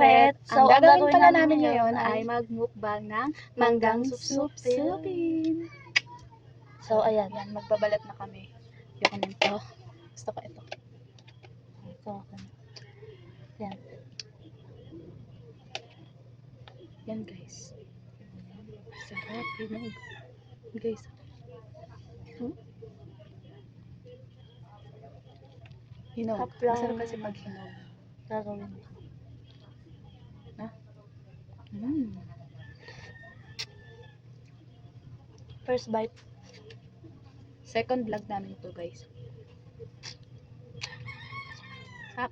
kamoret. So, ang gagawin pala namin ngayon ngayon ay magmukbang ng manggang supsupin. So, ayan. Yan, magbabalat na kami. Yung nito. Gusto ko ito. Ito. Yan. Yan guys. Sarap. Hinog. Guys. Hinog. Hap lang. Masarap kasi pag hinog. Gagawin. First bite. Second vlog namin ito guys. Sarap.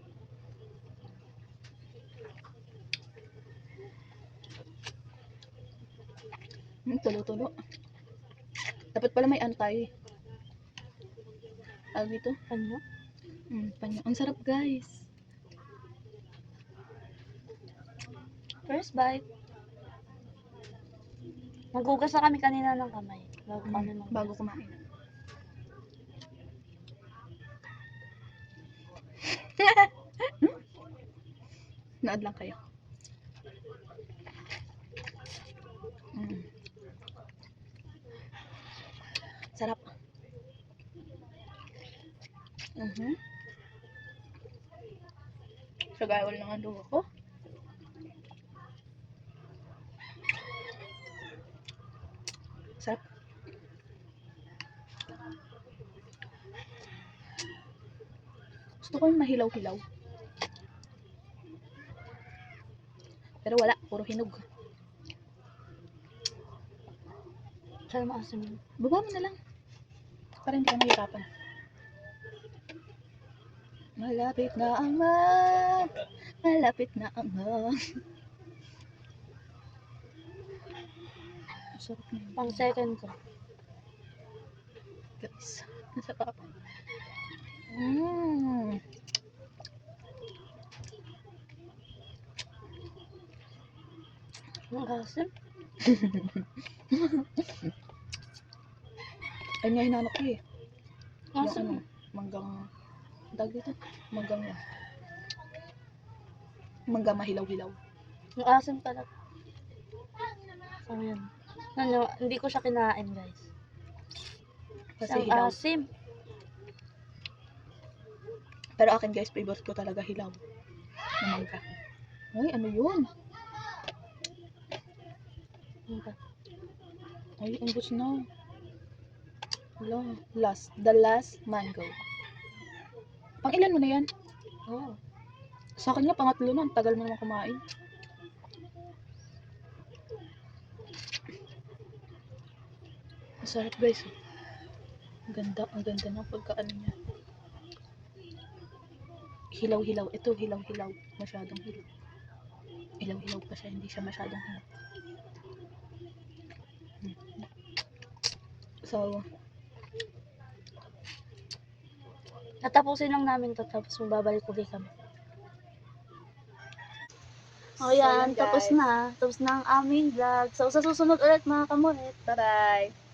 Tulo-tulo. Dapat pala may ano tayo eh. Tawag dito? Ano? Panyo. Ang sarap guys. First bite. Maghugas na kami kanina ng kamay. Bago kumain. Naad lang kayo. Sarap. Sagawal lang ang dugo ko. Sarap. Gusto ko yung mahilaw-hilaw. Pero wala, puro hinog. Saan maasim yun? Baba mo na lang. Para hindi ka mahirapan. Malapit na ang mag. Malapit na ang mag. Sarap na yun. Pang second ko. Guys, nasarap. Ang asim. Ay nga hinanap ko eh. Yung Asim. ano, manggang, tawag dito, manggang yan. Manggang mahilaw-hilaw. Ang asim talaga. So, yan. Ano, hindi ko siya kinain, guys. Kasi Ang hilaw. asim. Pero akin guys, favorite ko talaga hilaw. Na mangga. Ay, ano yun? Ay, umbos na. Hello. The last mango. Pang ilan mo na yan? Oh. Sa akin nga, pangatlo na. Tagal mo naman kumain. Masarap guys. Ang ganda ng pagkaano niya. Hilaw-hilaw. Ito, hilaw-hilaw. Masyadong hilaw. Hilaw-hilaw pa siya. Hindi siya masyadong hilaw. So, Tatapusin lang namin to, tapos magbabalik ulit kami. O yan, So, yan, tapos guys. na. Tapos na ang aming vlog. So, sa susunod ulit mga kamoret. bye-bye!